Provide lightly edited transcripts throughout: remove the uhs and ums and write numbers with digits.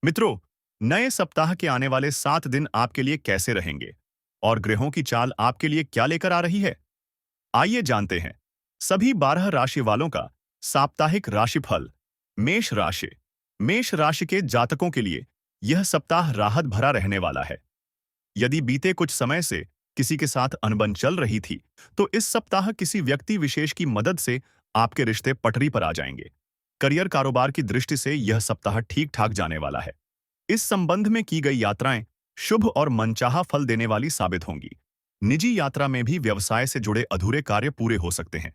मित्रों, नए सप्ताह के आने वाले 7 दिन आपके लिए कैसे रहेंगे और ग्रहों की चाल आपके लिए क्या लेकर आ रही है? आइए जानते हैं। सभी 12 राशि वालों का साप्ताहिक राशिफल। मेष राशि। मेष राशि के जातकों के लिए यह सप्ताह राहत भरा रहने वाला है। यदि बीते कुछ समय से किसी के साथ अनबन चल रही थी, तो इस सप्ताह किसी व्यक्ति विशेष की मदद से आपके रिश्ते पटरी पर आ जाएंगे। करियर कारोबार की दृष्टि से यह सप्ताह ठीक ठाक जाने वाला है। इस संबंध में की गई यात्राएं शुभ और मनचाहा फल देने वाली साबित होंगी। निजी यात्रा में भी व्यवसाय से जुड़े अधूरे कार्य पूरे हो सकते हैं।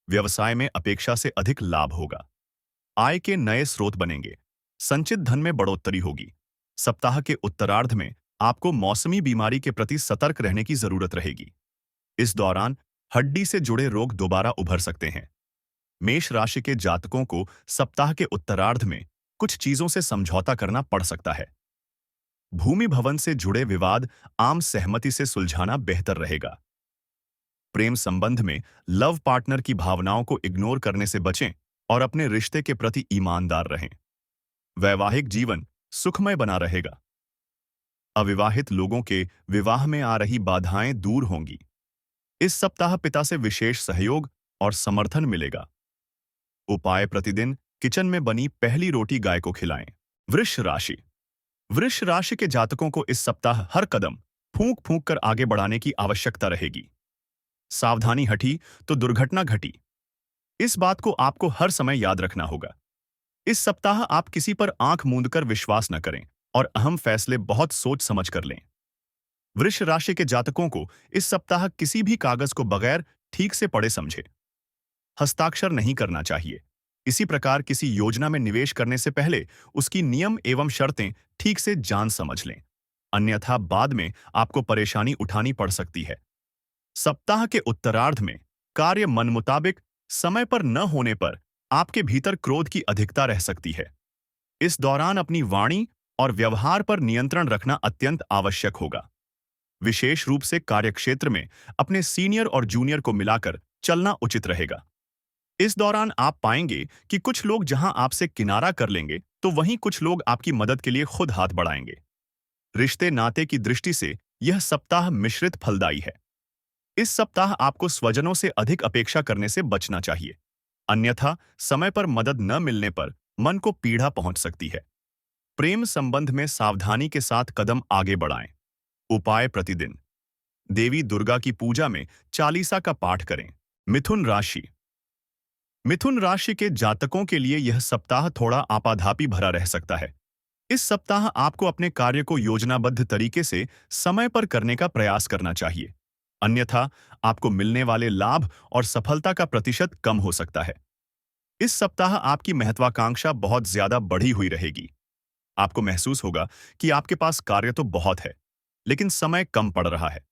व्यवसाय में अपेक्षा से अधिक लाभ होगा। आय के नए स्रोत बनेंगे। संचित धन में बढ़ोतरी होगी। सप्ताह के उत्तरार्ध में आपको मौसमी बीमारी के प्रति सतर्क रहने की जरूरत रहेगी। इस दौरान हड्डी से जुड़े रोग दोबारा उभर सकते हैं। मेष राशि के जातकों को सप्ताह के उत्तरार्ध में कुछ चीजों से समझौता करना पड़ सकता है। भूमि भवन से जुड़े विवाद आम सहमति से सुलझाना बेहतर रहेगा। प्रेम संबंध में लव पार्टनर की भावनाओं को इग्नोर करने से बचें और अपने रिश्ते के प्रति ईमानदार रहें। वैवाहिक जीवन सुखमय बना रहेगा। अविवाहित लोगों के विवाह में आ रही बाधाएं दूर होंगी। इस सप्ताह पिता से विशेष सहयोग और समर्थन मिलेगा। उपाय: प्रतिदिन किचन में बनी पहली रोटी गाय को खिलाएं। वृष राशि। वृष राशि के जातकों को इस सप्ताह हर कदम फूंक फूंक कर आगे बढ़ाने की आवश्यकता रहेगी। सावधानी हटी तो दुर्घटना घटी। इस बात को आपको हर समय याद रखना होगा। इस सप्ताह आप किसी पर आंख मूंद कर विश्वास न करें और अहम फैसले बहुत सोच समझ कर लें। वृष राशि के जातकों को इस सप्ताह किसी भी कागज को बगैर ठीक से पढ़े समझे हस्ताक्षर नहीं करना चाहिए। इसी प्रकार किसी योजना में निवेश करने से पहले उसकी नियम एवं शर्तें ठीक से जान समझ लें, अन्यथा बाद में आपको परेशानी उठानी पड़ सकती है। सप्ताह के उत्तरार्ध में कार्य मन मुताबिक समय पर न होने पर आपके भीतर क्रोध की अधिकता रह सकती है। इस दौरान अपनी वाणी और व्यवहार पर नियंत्रण रखना अत्यंत आवश्यक होगा। विशेष रूप से कार्यक्षेत्र में अपने सीनियर और जूनियर को मिलाकर चलना उचित रहेगा। इस दौरान आप पाएंगे कि कुछ लोग जहां आपसे किनारा कर लेंगे, तो वहीं कुछ लोग आपकी मदद के लिए खुद हाथ बढ़ाएंगे। रिश्ते नाते की दृष्टि से यह सप्ताह मिश्रित फलदायी है। इस सप्ताह आपको स्वजनों से अधिक अपेक्षा करने से बचना चाहिए, अन्यथा समय पर मदद न मिलने पर मन को पीड़ा पहुंच सकती है। प्रेम संबंध में सावधानी के साथ कदम आगे बढ़ाएं। उपाय: प्रतिदिन देवी दुर्गा की पूजा में चालीसा का पाठ करें। मिथुन राशि। मिथुन राशि के जातकों के लिए यह सप्ताह थोड़ा आपाधापी भरा रह सकता है। इस सप्ताह आपको अपने कार्य को योजनाबद्ध तरीके से समय पर करने का प्रयास करना चाहिए, अन्यथा आपको मिलने वाले लाभ और सफलता का प्रतिशत कम हो सकता है। इस सप्ताह आपकी महत्वाकांक्षा बहुत ज्यादा बढ़ी हुई रहेगी। आपको महसूस होगा कि आपके पास कार्य तो बहुत है, लेकिन समय कम पड़ रहा है।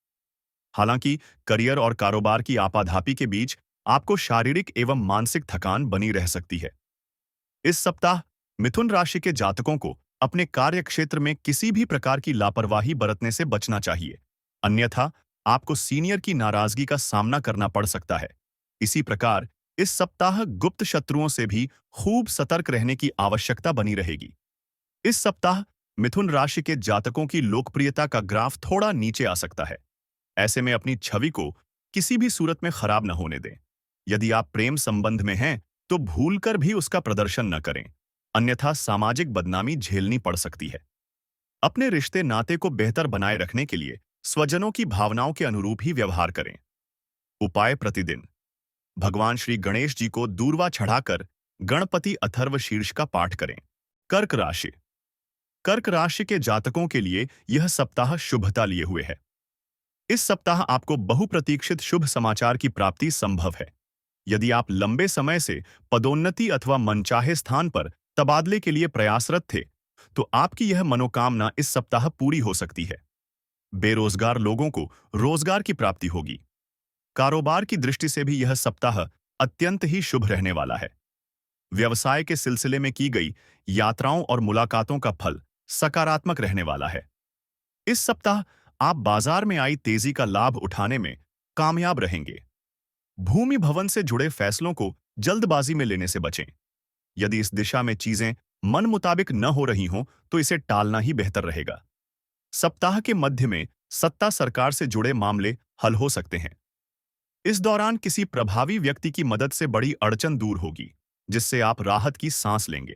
हालांकि करियर और कारोबार की आपाधापी के बीच आपको शारीरिक एवं मानसिक थकान बनी रह सकती है। इस सप्ताह मिथुन राशि के जातकों को अपने कार्य क्षेत्र में किसी भी प्रकार की लापरवाही बरतने से बचना चाहिए, अन्यथा आपको सीनियर की नाराजगी का सामना करना पड़ सकता है। इसी प्रकार इस सप्ताह गुप्त शत्रुओं से भी खूब सतर्क रहने की आवश्यकता बनी रहेगी। इस सप्ताह मिथुन राशि के जातकों की लोकप्रियता का ग्राफ थोड़ा नीचे आ सकता है। ऐसे में अपनी छवि को किसी भी सूरत में खराब न होने दें। यदि आप प्रेम संबंध में हैं, तो भूलकर भी उसका प्रदर्शन न करें, अन्यथा सामाजिक बदनामी झेलनी पड़ सकती है। अपने रिश्ते नाते को बेहतर बनाए रखने के लिए स्वजनों की भावनाओं के अनुरूप ही व्यवहार करें। उपाय: प्रतिदिन भगवान श्री गणेश जी को दूर्वा चढ़ाकर गणपति अथर्व शीर्ष का पाठ करें। कर्क राशि। कर्क राशि के जातकों के लिए यह सप्ताह शुभता लिए हुए है। इस सप्ताह आपको बहुप्रतीक्षित शुभ समाचार की प्राप्ति संभव है। यदि आप लंबे समय से पदोन्नति अथवा मनचाहे स्थान पर तबादले के लिए प्रयासरत थे, तो आपकी यह मनोकामना इस सप्ताह पूरी हो सकती है। बेरोजगार लोगों को रोजगार की प्राप्ति होगी। कारोबार की दृष्टि से भी यह सप्ताह अत्यंत ही शुभ रहने वाला है। व्यवसाय के सिलसिले में की गई यात्राओं और मुलाकातों का फल सकारात्मक रहने वाला है। इस सप्ताह आप बाजार में आई तेजी का लाभ उठाने में कामयाब रहेंगे। भूमि भवन से जुड़े फैसलों को जल्दबाजी में लेने से बचें। यदि इस दिशा में चीजें मन मुताबिक न हो रही हो तो इसे टालना ही बेहतर रहेगा। सप्ताह के मध्य में सत्ता सरकार से जुड़े मामले हल हो सकते हैं। इस दौरान किसी प्रभावी व्यक्ति की मदद से बड़ी अड़चन दूर होगी, जिससे आप राहत की सांस लेंगे।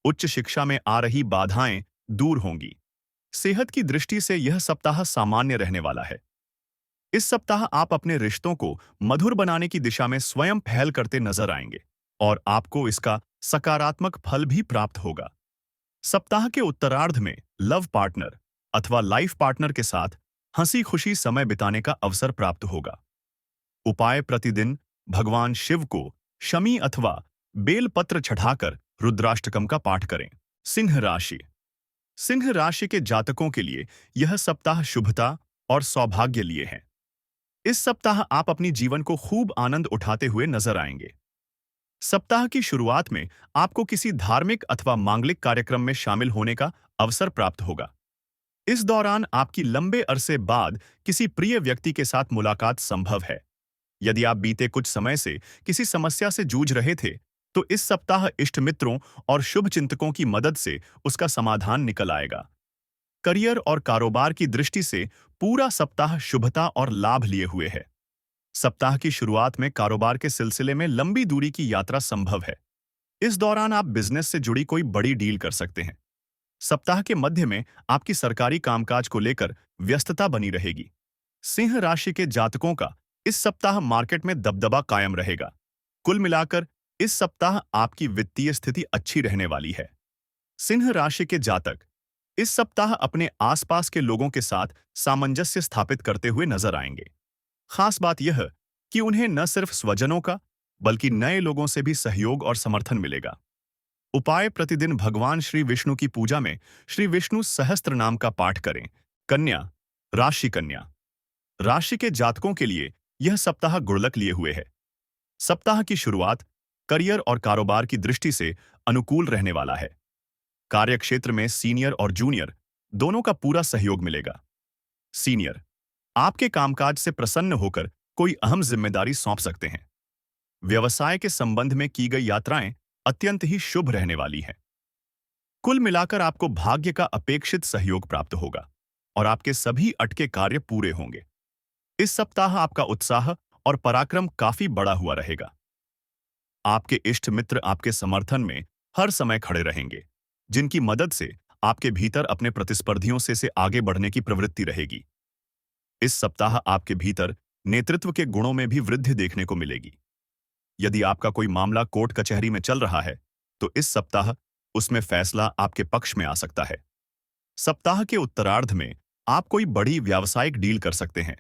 उच्च शिक्षा में आ रही बाधाएं दूर होंगी। सेहत की दृष्टि से यह सप्ताह सामान्य रहने वाला है। इस सप्ताह आप अपने रिश्तों को मधुर बनाने की दिशा में स्वयं पहल करते नजर आएंगे और आपको इसका सकारात्मक फल भी प्राप्त होगा। सप्ताह के उत्तरार्ध में लव पार्टनर अथवा लाइफ पार्टनर के साथ हंसी खुशी समय बिताने का अवसर प्राप्त होगा। उपाय: प्रतिदिन भगवान शिव को शमी अथवा बेलपत्र चढ़ाकर रुद्राष्टकम का पाठ करें। सिंह राशि। सिंह राशि के जातकों के लिए यह सप्ताह शुभता और सौभाग्य लिए है। इस सप्ताह आप अपनी जीवन को खूब आनंद उठाते हुए नजर आएंगे। सप्ताह की शुरुआत में आपको किसी धार्मिक अथवा मांगलिक कार्यक्रम में शामिल होने का अवसर प्राप्त होगा। इस दौरान आपकी लंबे अरसे बाद किसी प्रिय व्यक्ति के साथ मुलाकात संभव है। यदि आप बीते कुछ समय से किसी समस्या से जूझ रहे थे, तो इस सप्ताह इष्ट मित्रों और शुभ चिंतकों की मदद से उसका समाधान निकल आएगा। करियर और कारोबार की दृष्टि से पूरा सप्ताह शुभता और लाभ लिए हुए है। सप्ताह की शुरुआत में कारोबार के सिलसिले में लंबी दूरी की यात्रा संभव है। इस दौरान आप बिजनेस से जुड़ी कोई बड़ी डील कर सकते हैं। सप्ताह के मध्य में आपकी सरकारी कामकाज को लेकर व्यस्तता बनी रहेगी। सिंह राशि के जातकों का इस सप्ताह मार्केट में दबदबा कायम रहेगा। कुल मिलाकर इस सप्ताह आपकी वित्तीय स्थिति अच्छी रहने वाली है। सिंह राशि के जातक इस सप्ताह अपने आसपास के लोगों के साथ सामंजस्य स्थापित करते हुए नजर आएंगे। खास बात यह कि उन्हें न सिर्फ स्वजनों का बल्कि नए लोगों से भी सहयोग और समर्थन मिलेगा। उपाय: प्रतिदिन भगवान श्री विष्णु की पूजा में श्री विष्णु सहस्त्र नाम का पाठ करें। कन्या राशि। कन्या राशि के जातकों के लिए यह सप्ताह गुड़लक लिए हुए है। सप्ताह की शुरुआत करियर और कारोबार की दृष्टि से अनुकूल रहने वाला है। कार्यक्षेत्र में सीनियर और जूनियर दोनों का पूरा सहयोग मिलेगा। सीनियर आपके कामकाज से प्रसन्न होकर कोई अहम जिम्मेदारी सौंप सकते हैं। व्यवसाय के संबंध में की गई यात्राएं अत्यंत ही शुभ रहने वाली हैं। कुल मिलाकर आपको भाग्य का अपेक्षित सहयोग प्राप्त होगा और आपके सभी अटके कार्य पूरे होंगे। इस सप्ताह आपका उत्साह और पराक्रम काफी बड़ा हुआ रहेगा। आपके इष्ट मित्र आपके समर्थन में हर समय खड़े रहेंगे, जिनकी मदद से आपके भीतर अपने प्रतिस्पर्धियों से आगे बढ़ने की प्रवृत्ति रहेगी। इस सप्ताह आपके भीतर नेतृत्व के गुणों में भी वृद्धि देखने को मिलेगी। यदि आपका कोई मामला कोर्ट कचहरी में चल रहा है, तो इस सप्ताह उसमें फैसला आपके पक्ष में आ सकता है। सप्ताह के उत्तरार्ध में आप कोई बड़ी व्यावसायिक डील कर सकते हैं।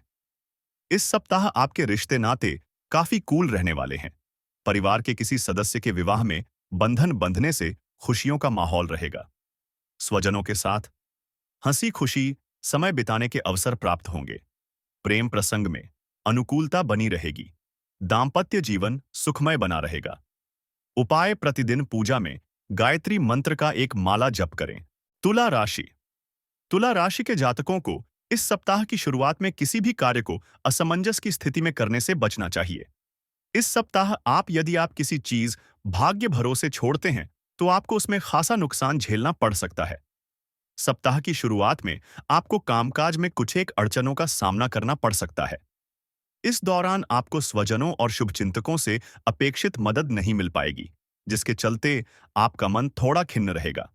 इस सप्ताह आपके रिश्ते नाते काफी कूल रहने वाले हैं। परिवार के किसी सदस्य के विवाह में बंधन बंधने से खुशियों का माहौल रहेगा। स्वजनों के साथ हंसी खुशी समय बिताने के अवसर प्राप्त होंगे। प्रेम प्रसंग में अनुकूलता बनी रहेगी। दाम्पत्य जीवन सुखमय बना रहेगा। उपाय: प्रतिदिन पूजा में गायत्री मंत्र का एक माला जप करें। तुला राशि। तुला राशि के जातकों को इस सप्ताह की शुरुआत में किसी भी कार्य को असमंजस की स्थिति में करने से बचना चाहिए। इस सप्ताह यदि आप किसी चीज भाग्य भरोसे छोड़ते हैं, तो आपको उसमें खासा नुकसान झेलना पड़ सकता है। सप्ताह की शुरुआत में आपको कामकाज में कुछ एक अड़चनों का सामना करना पड़ सकता है। इस दौरान आपको स्वजनों और शुभचिंतकों से अपेक्षित मदद नहीं मिल पाएगी, जिसके चलते आपका मन थोड़ा खिन्न रहेगा।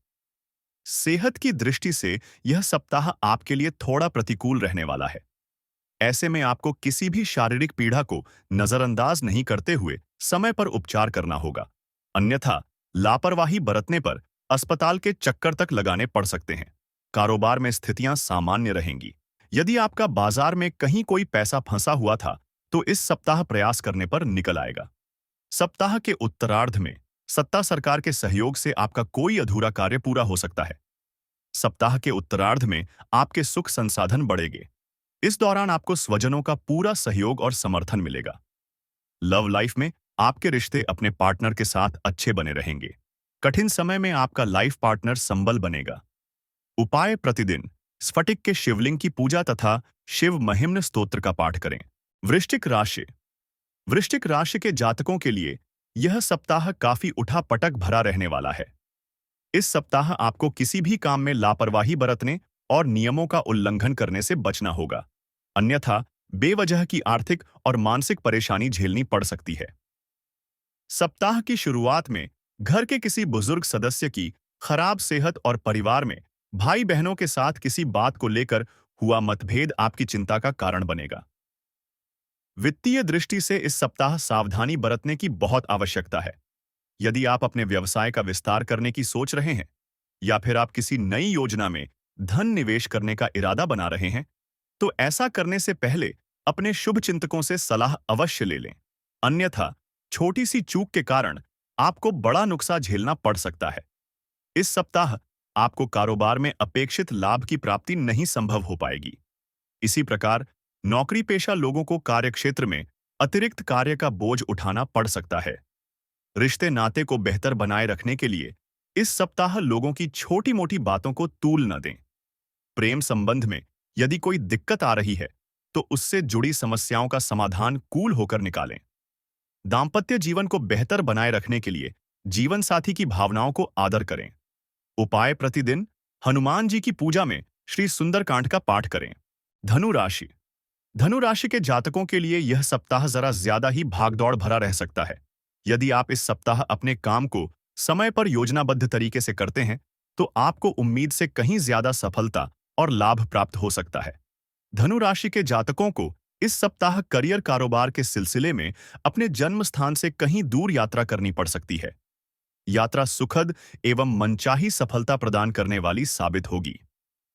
सेहत की दृष्टि से यह सप्ताह आपके लिए थोड़ा प्रतिकूल रहने वाला है। ऐसे में आपको किसी भी शारीरिक पीड़ा को नजरअंदाज नहीं करते हुए समय पर उपचार करना होगा, अन्यथा लापरवाही बरतने पर अस्पताल के चक्कर तक लगाने पड़ सकते हैं। कारोबार में स्थितियां सामान्य रहेंगी। यदि आपका बाजार में कहीं कोई पैसा फंसा हुआ था, तो इस सप्ताह प्रयास करने पर निकल आएगा। सप्ताह के उत्तरार्ध में सत्ता सरकार के सहयोग से आपका कोई अधूरा कार्य पूरा हो सकता है। सप्ताह के उत्तरार्ध में आपके सुख संसाधन बढ़ेंगे। इस दौरान आपको स्वजनों का पूरा सहयोग और समर्थन मिलेगा। लव लाइफ में आपके रिश्ते अपने पार्टनर के साथ अच्छे बने रहेंगे। कठिन समय में आपका लाइफ पार्टनर संबल बनेगा। उपाय: प्रतिदिन स्फटिक के शिवलिंग की पूजा तथा शिव महिम्न स्तोत्र का पाठ करें। वृश्चिक राशि। वृश्चिक राशि के जातकों के लिए यह सप्ताह काफी उठापटक भरा रहने वाला है। इस सप्ताह आपको किसी भी काम में लापरवाही बरतने और नियमों का उल्लंघन करने से बचना होगा, अन्यथा बेवजह की आर्थिक और मानसिक परेशानी झेलनी पड़ सकती है। सप्ताह की शुरुआत में घर के किसी बुजुर्ग सदस्य की खराब सेहत और परिवार में भाई बहनों के साथ किसी बात को लेकर हुआ मतभेद आपकी चिंता का कारण बनेगा। वित्तीय दृष्टि से इस सप्ताह सावधानी बरतने की बहुत आवश्यकता है। यदि आप अपने व्यवसाय का विस्तार करने की सोच रहे हैं या फिर आप किसी नई योजना में धन निवेश करने का इरादा बना रहे हैं, तो ऐसा करने से पहले अपने शुभ चिंतकों से सलाह अवश्य ले लें। अन्यथा छोटी सी चूक के कारण आपको बड़ा नुकसान झेलना पड़ सकता है। इस सप्ताह आपको कारोबार में अपेक्षित लाभ की प्राप्ति नहीं संभव हो पाएगी। इसी प्रकार नौकरी पेशा लोगों को कार्यक्षेत्र में अतिरिक्त कार्य का बोझ उठाना पड़ सकता है। रिश्ते नाते को बेहतर बनाए रखने के लिए इस सप्ताह लोगों की छोटी मोटी बातों को तूल न दें। प्रेम संबंध में यदि कोई दिक्कत आ रही है तो उससे जुड़ी समस्याओं का समाधान कूल होकर निकालें। दाम्पत्य जीवन को बेहतर बनाए रखने के लिए जीवन साथी की भावनाओं को आदर करें। उपाय: प्रतिदिन हनुमान जी की पूजा में श्री सुंदरकांड का पाठ करें। धनु राशि धनु राशि के जातकों के लिए यह सप्ताह जरा ज्यादा ही भागदौड़ भरा रह सकता है। यदि आप इस सप्ताह अपने काम को समय पर योजनाबद्ध तरीके से करते हैं तो आपको उम्मीद से कहीं ज्यादा सफलता और लाभ प्राप्त हो सकता है। धनु राशि के जातकों को इस सप्ताह करियर कारोबार के सिलसिले में अपने जन्म स्थान से कहीं दूर यात्रा करनी पड़ सकती है। यात्रा सुखद एवं मनचाही सफलता प्रदान करने वाली साबित होगी।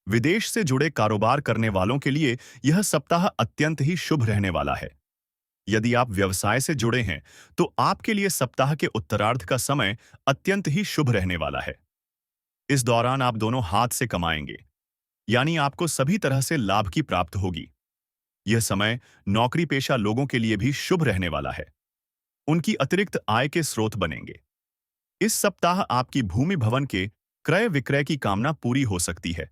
विदेश से जुड़े कारोबार करने वालों के लिए यह सप्ताह अत्यंत ही शुभ रहने वाला है। यदि आप व्यवसाय से जुड़े हैं तो आपके लिए सप्ताह के उत्तरार्ध का समय अत्यंत ही शुभ रहने वाला है। इस दौरान आप दोनों हाथ से कमाएंगे, यानी आपको सभी तरह से लाभ की प्राप्त होगी। यह समय नौकरी पेशा लोगों के लिए भी शुभ रहने वाला है। उनकी अतिरिक्त आय के स्रोत बनेंगे। इस सप्ताह आपकी भूमि भवन के क्रय विक्रय की कामना पूरी हो सकती है।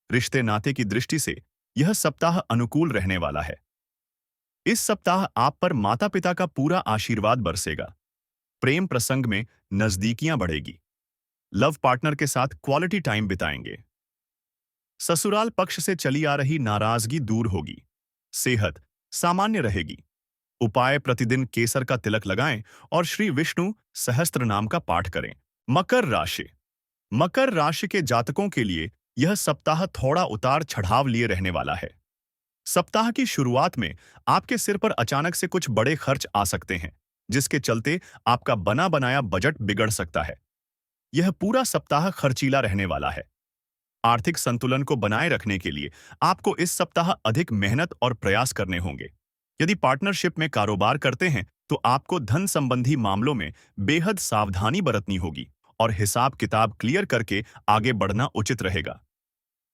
रिश्ते नाते की दृष्टि से यह सप्ताह अनुकूल रहने वाला है। इस सप्ताह आप पर माता पिता का पूरा आशीर्वाद बरसेगा। प्रेम प्रसंग में नजदीकियां बढ़ेगी। लव पार्टनर के साथ क्वालिटी टाइम बिताएंगे। ससुराल पक्ष से चली आ रही नाराजगी दूर होगी। सेहत सामान्य रहेगी। उपाय: प्रतिदिन केसर का तिलक लगाएं और श्री विष्णु सहस्त्र नाम का पाठ करें। मकर राशि के जातकों के लिए यह सप्ताह थोड़ा उतार चढ़ाव लिए रहने वाला है। सप्ताह की शुरुआत में आपके सिर पर अचानक से कुछ बड़े खर्च आ सकते हैं, जिसके चलते आपका बना बनाया बजट बिगड़ सकता है। यह पूरा सप्ताह खर्चीला रहने वाला है। आर्थिक संतुलन को बनाए रखने के लिए आपको इस सप्ताह अधिक मेहनत और प्रयास करने होंगे। यदि पार्टनरशिप में कारोबार करते हैं तो आपको धन संबंधी मामलों में बेहद सावधानी बरतनी होगी और हिसाब किताब क्लियर करके आगे बढ़ना उचित रहेगा।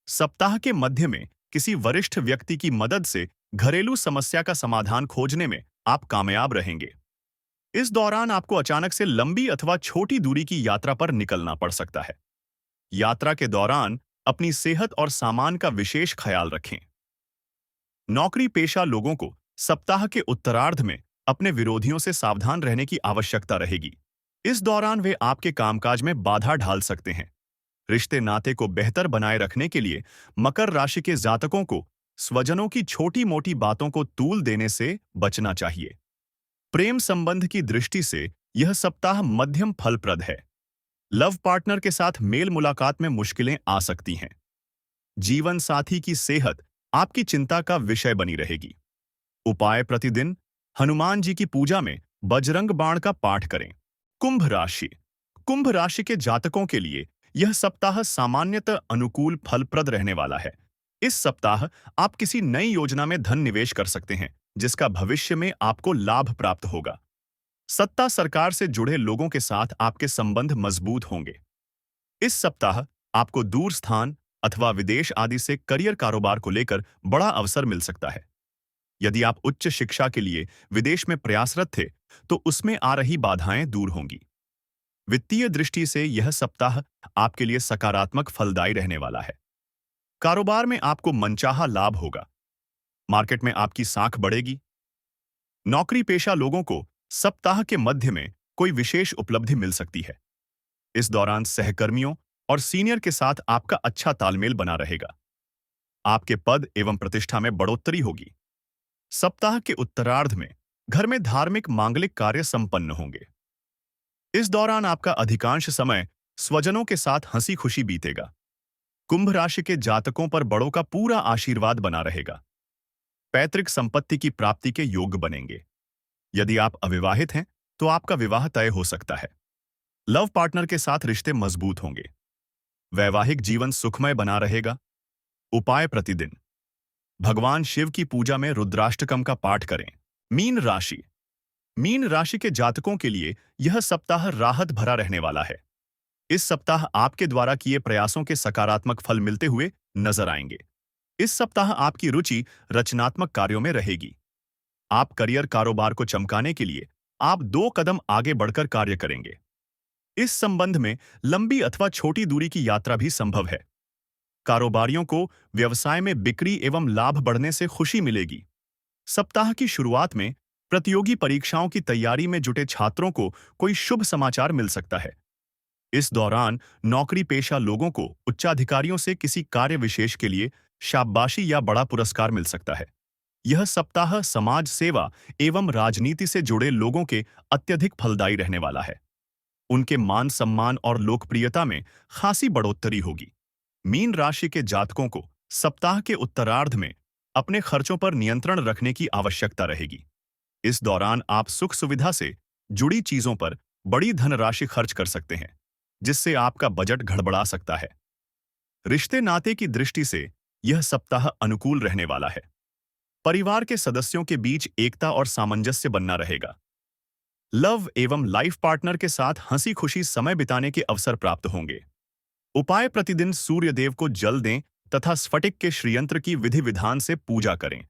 सप्ताह के मध्य में किसी वरिष्ठ व्यक्ति की मदद से घरेलू समस्या का समाधान खोजने में आप कामयाब रहेंगे। इस दौरान आपको अचानक से लंबी अथवा छोटी दूरी की यात्रा पर निकलना पड़ सकता है। यात्रा के दौरान अपनी सेहत और सामान का विशेष ख्याल रखें। नौकरी पेशा लोगों को सप्ताह के उत्तरार्ध में अपने विरोधियों से सावधान रहने की आवश्यकता रहेगी। इस दौरान वे आपके कामकाज में बाधा डाल सकते हैं। रिश्ते नाते को बेहतर बनाए रखने के लिए मकर राशि के जातकों को स्वजनों की छोटी मोटी बातों को तूल देने से बचना चाहिए। प्रेम संबंध की दृष्टि से यह सप्ताह मध्यम फलप्रद है। लव पार्टनर के साथ मेल मुलाकात में मुश्किलें आ सकती हैं। जीवन साथी की सेहत आपकी चिंता का विषय बनी रहेगी। उपाय: प्रतिदिन हनुमान जी की पूजा में बजरंग बाण का पाठ करें। कुंभ राशि के जातकों के लिए यह सप्ताह सामान्यतः अनुकूल फलप्रद रहने वाला है। इस सप्ताह आप किसी नई योजना में धन निवेश कर सकते हैं, जिसका भविष्य में आपको लाभ प्राप्त होगा। सत्ता सरकार से जुड़े लोगों के साथ आपके संबंध मजबूत होंगे। इस सप्ताह आपको दूर स्थान अथवा विदेश आदि से करियर कारोबार को लेकर बड़ा अवसर मिल सकता है। यदि आप उच्च शिक्षा के लिए विदेश में प्रयासरत थे तो उसमें आ रही बाधाएं दूर होंगी। वित्तीय दृष्टि से यह सप्ताह आपके लिए सकारात्मक फलदायी रहने वाला है। कारोबार में आपको मनचाहा लाभ होगा। मार्केट में आपकी साख बढ़ेगी। नौकरी पेशा लोगों को सप्ताह के मध्य में कोई विशेष उपलब्धि मिल सकती है। इस दौरान सहकर्मियों और सीनियर के साथ आपका अच्छा तालमेल बना रहेगा। आपके पद एवं प्रतिष्ठा में बढ़ोतरी होगी। सप्ताह के उत्तरार्ध में घर में धार्मिक मांगलिक कार्य संपन्न होंगे। इस दौरान आपका अधिकांश समय स्वजनों के साथ हंसी खुशी बीतेगा। कुंभ राशि के जातकों पर बड़ों का पूरा आशीर्वाद बना रहेगा। पैतृक संपत्ति की प्राप्ति के योग बनेंगे। यदि आप अविवाहित हैं तो आपका विवाह तय हो सकता है। लव पार्टनर के साथ रिश्ते मजबूत होंगे। वैवाहिक जीवन सुखमय बना रहेगा। उपाय प्रतिदिन भगवान शिव की पूजा में रुद्राष्टकम का पाठ करें। मीन राशि के जातकों के लिए यह सप्ताह राहत भरा रहने वाला है। इस सप्ताह आपके द्वारा किए प्रयासों के सकारात्मक फल मिलते हुए नजर आएंगे। इस सप्ताह आपकी रुचि रचनात्मक कार्यों में रहेगी। आप करियर कारोबार को चमकाने के लिए आप 2 कदम आगे बढ़कर कार्य करेंगे। इस संबंध में लंबी अथवा छोटी दूरी की यात्रा भी संभव है। कारोबारियों को व्यवसाय में बिक्री एवं लाभ बढ़ने से खुशी मिलेगी। सप्ताह की शुरुआत में प्रतियोगी परीक्षाओं की तैयारी में जुटे छात्रों को कोई शुभ समाचार मिल सकता है। इस दौरान नौकरी पेशा लोगों को उच्चाधिकारियों से किसी कार्य विशेष के लिए शाबाशी या बड़ा पुरस्कार मिल सकता है। यह सप्ताह समाज सेवा एवं राजनीति से जुड़े लोगों के अत्यधिक फलदायी रहने वाला है। उनके मान सम्मान और लोकप्रियता में खासी बढ़ोतरी होगी। मीन राशि के जातकों को सप्ताह के उत्तरार्ध में अपने खर्चों पर नियंत्रण रखने की आवश्यकता रहेगी। इस दौरान आप सुख सुविधा से जुड़ी चीजों पर बड़ी धनराशि खर्च कर सकते हैं, जिससे आपका बजट गड़बड़ा सकता है। रिश्ते नाते की दृष्टि से यह सप्ताह अनुकूल रहने वाला है। परिवार के सदस्यों के बीच एकता और सामंजस्य बनना रहेगा। लव एवं लाइफ पार्टनर के साथ हंसी खुशी समय बिताने के अवसर प्राप्त होंगे। उपाय प्रतिदिन सूर्य देव को जल दें तथा स्फटिक के श्रीयंत्र की विधि विधान से पूजा करें।